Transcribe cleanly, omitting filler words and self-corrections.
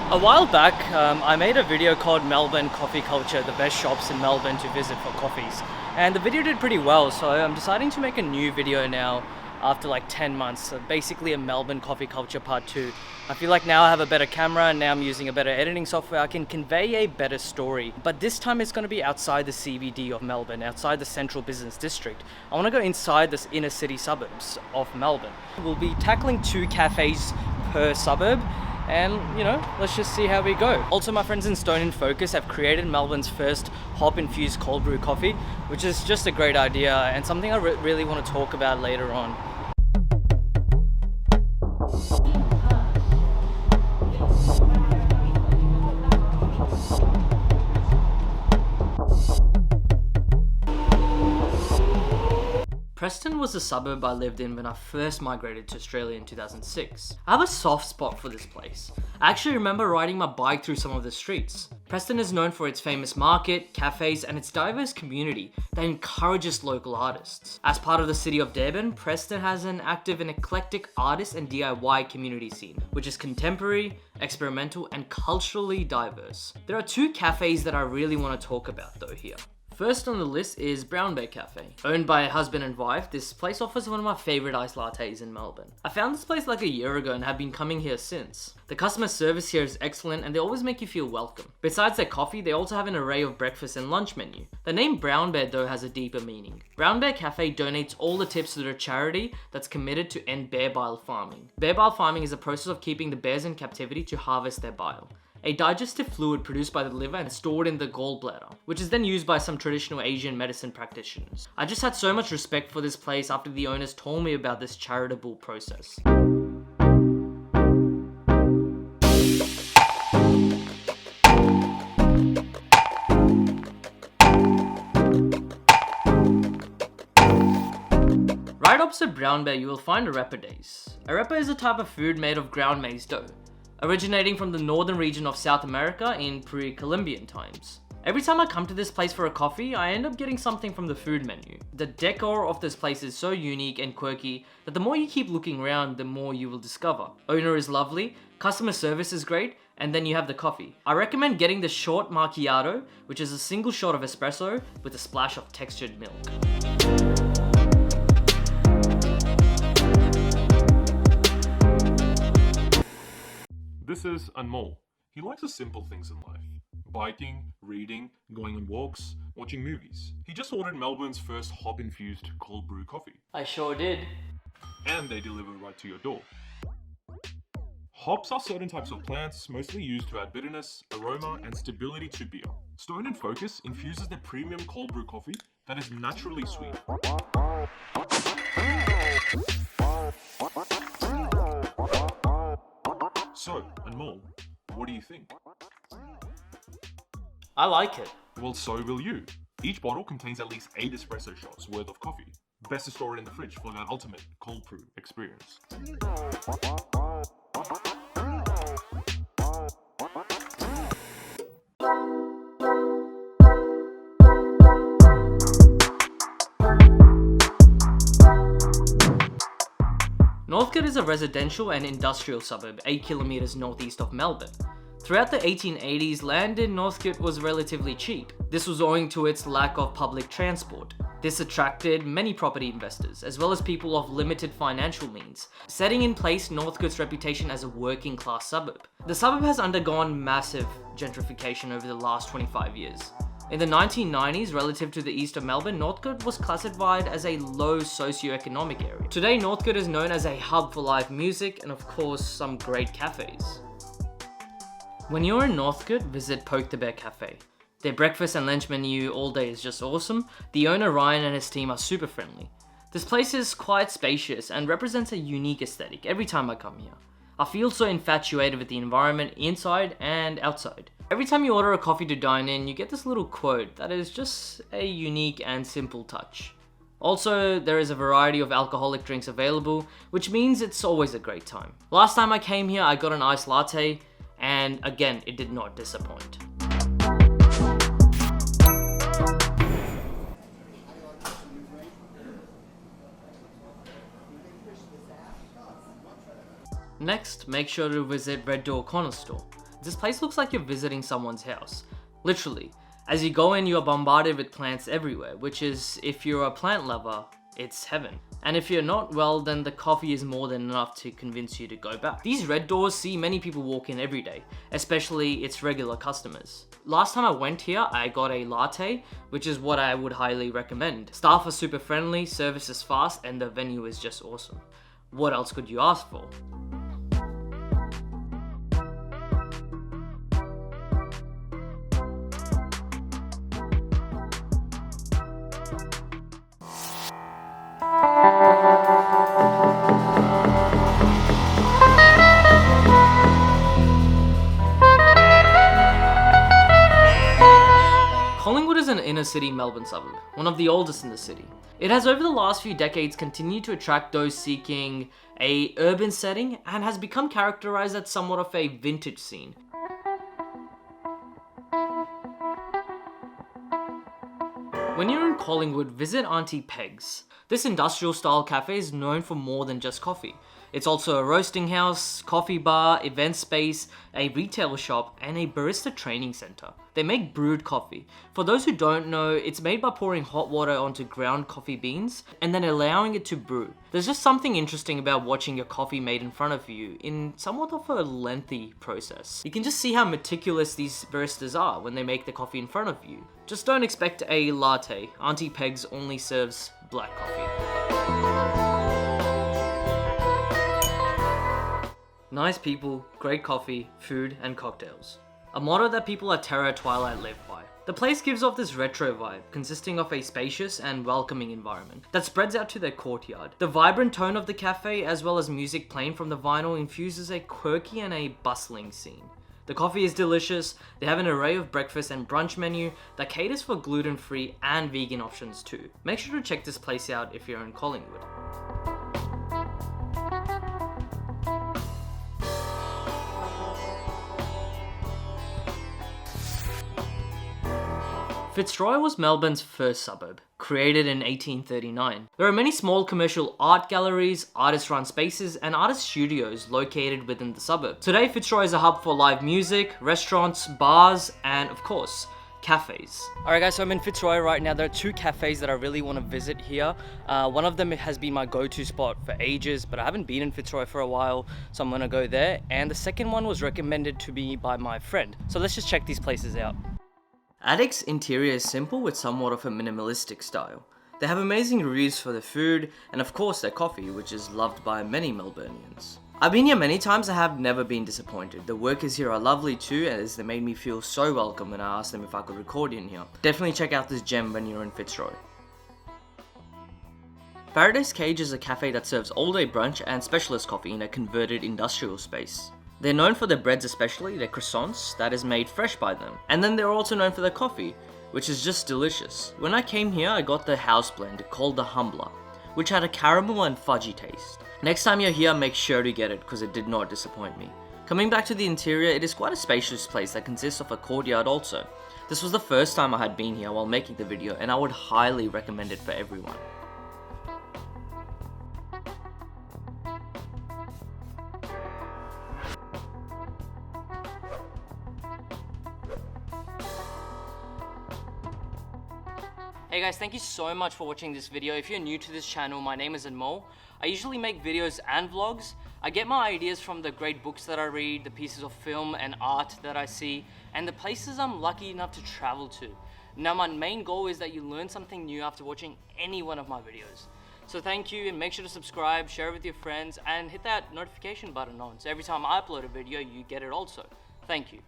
A while back, I made a video called Melbourne Coffee Culture, the best shops in Melbourne to visit for coffees. And the video did pretty well, so I'm deciding to make a new video now after like 10 months. So basically a Melbourne Coffee Culture Part 2. I feel like now I have a better camera and now I'm using a better editing software. I can convey a better story. But this time it's going to be outside the CBD of Melbourne, outside the central business district. I want to go inside the inner city suburbs of Melbourne. We'll be tackling 2 cafes per suburb. And, you know, let's just see how we go. Also, my friends in Stone in Focus have created Melbourne's first hop-infused cold brew coffee, which is just a great idea and something I really want to talk about later on. Preston was the suburb I lived in when I first migrated to Australia in 2006. I have a soft spot for this place. I actually remember riding my bike through some of the streets. Preston is known for its famous market, cafes, and its diverse community that encourages local artists. As part of the city of Durban, Preston has an active and eclectic artist and DIY community scene, which is contemporary, experimental, and culturally diverse. There are 2 cafes that I really want to talk about though here. First on the list is Brown Bear Cafe. Owned by a husband and wife, this place offers one of my favorite iced lattes in Melbourne. I found this place like a year ago and have been coming here since. The customer service here is excellent and they always make you feel welcome. Besides their coffee, they also have an array of breakfast and lunch menu. The name Brown Bear though has a deeper meaning. Brown Bear Cafe donates all the tips to their charity that's committed to end bear bile farming. Bear bile farming is a process of keeping the bears in captivity to harvest their bile. A digestive fluid produced by the liver and stored in the gallbladder, which is then used by some traditional Asian medicine practitioners. I just had so much respect for this place after the owners told me about this charitable process. Right opposite Brown Bear, you will find Arepa. Arepa is a type of food made of ground maize dough, originating from the northern region of South America in pre-Columbian times. Every time I come to this place for a coffee, I end up getting something from the food menu. The decor of this place is so unique and quirky that the more you keep looking around, the more you will discover. Owner is lovely, customer service is great, and then you have the coffee. I recommend getting the short macchiato, which is a single shot of espresso with a splash of textured milk. This is Anmol. He likes the simple things in life. Biking, reading, going on walks, watching movies. He just ordered Melbourne's first hop-infused cold brew coffee. I sure did. And they deliver right to your door. Hops are certain types of plants mostly used to add bitterness, aroma, and stability to beer. Stone in Focus infuses their premium cold brew coffee that is naturally sweet. So, Anmol, what do you think? I like it. Well, so will you. Each bottle contains at least 8 espresso shots worth of coffee. Best to store it in the fridge for that ultimate cold brew experience. Northgate is a residential and industrial suburb 8 kilometers northeast of Melbourne. Throughout the 1880s, land in Northcote was relatively cheap. This was owing to its lack of public transport. This attracted many property investors, as well as people of limited financial means, setting in place Northcote's reputation as a working class suburb. The suburb has undergone massive gentrification over the last 25 years. In the 1990s, relative to the east of Melbourne, Northcote was classified as a low socioeconomic area. Today, Northcote is known as a hub for live music and of course, some great cafes. When you're in Northcote, visit Poke the Bear Cafe. Their breakfast and lunch menu all day is just awesome. The owner Ryan and his team are super friendly. This place is quite spacious and represents a unique aesthetic every time I come here. I feel so infatuated with the environment inside and outside. Every time you order a coffee to dine in, you get this little quote that is just a unique and simple touch. Also, there is a variety of alcoholic drinks available, which means it's always a great time. Last time I came here, I got an iced latte, and again, it did not disappoint. Next, make sure to visit Red Door Corner Store. It's This place looks like you're visiting someone's house. Literally. As you go in, you are bombarded with plants everywhere, which is, if you're a plant lover, it's heaven. And if you're not, well, then the coffee is more than enough to convince you to go back. These red doors see many people walk in every day, especially its regular customers. Last time I went here, I got a latte, which is what I would highly recommend. Staff are super friendly, service is fast, and the venue is just awesome. What else could you ask for? Collingwood is an inner city Melbourne suburb, one of the oldest in the city. It has over the last few decades continued to attract those seeking a urban setting and has become characterized as somewhat of a vintage scene. When you're in Collingwood, visit Aunty Petes. This industrial style cafe is known for more than just coffee. It's also a roasting house, coffee bar, event space, a retail shop, and a barista training center. They make brewed coffee. For those who don't know, it's made by pouring hot water onto ground coffee beans and then allowing it to brew. There's just something interesting about watching your coffee made in front of you in somewhat of a lengthy process. You can just see how meticulous these baristas are when they make the coffee in front of you. Just don't expect a latte. Aunty Petes only serves black coffee. Nice people, great coffee, food, and cocktails. A motto that people at Terra Twilight live by. The place gives off this retro vibe, consisting of a spacious and welcoming environment that spreads out to their courtyard. The vibrant tone of the cafe, as well as music playing from the vinyl, infuses a quirky and a bustling scene. The coffee is delicious. They have an array of breakfast and brunch menu that caters for gluten-free and vegan options too. Make sure to check this place out if you're in Collingwood. Fitzroy was Melbourne's first suburb, created in 1839. There are many small commercial art galleries, artist-run spaces, and artist studios located within the suburb. Today, Fitzroy is a hub for live music, restaurants, bars, and of course, cafes. Alright guys, so I'm in Fitzroy right now. There are two cafes that I really want to visit here. One of them has been my go-to spot for ages, but I haven't been in Fitzroy for a while, so I'm gonna go there. And the second one was recommended to me by my friend. So let's just check these places out. Addicts' interior is simple with somewhat of a minimalistic style. They have amazing reviews for their food, and of course their coffee, which is loved by many Melburnians. I've been here many times and have never been disappointed. The workers here are lovely too, as they made me feel so welcome when I asked them if I could record in here. Definitely check out this gem when you're in Fitzroy. Faradays Cage is a cafe that serves all-day brunch and specialist coffee in a converted industrial space. They're known for their breads, especially their croissants that is made fresh by them. And then they're also known for their coffee, which is just delicious. When I came here, I got the house blend called the Humbler, which had a caramel and fudgy taste. Next time you're here, make sure to get it because it did not disappoint me. Coming back to the interior, it is quite a spacious place that consists of a courtyard also. This was the first time I had been here while making the video, and I would highly recommend it for everyone. Hey guys, thank you so much for watching this video. If you're new to this channel, my name is Anmol. I usually make videos and vlogs. I get my ideas from the great books that I read, the pieces of film and art that I see, and the places I'm lucky enough to travel to. Now my main goal is that you learn something new after watching any one of my videos. So thank you, and make sure to subscribe, share it with your friends, and hit that notification button on so every time I upload a video, you get it also. Thank you.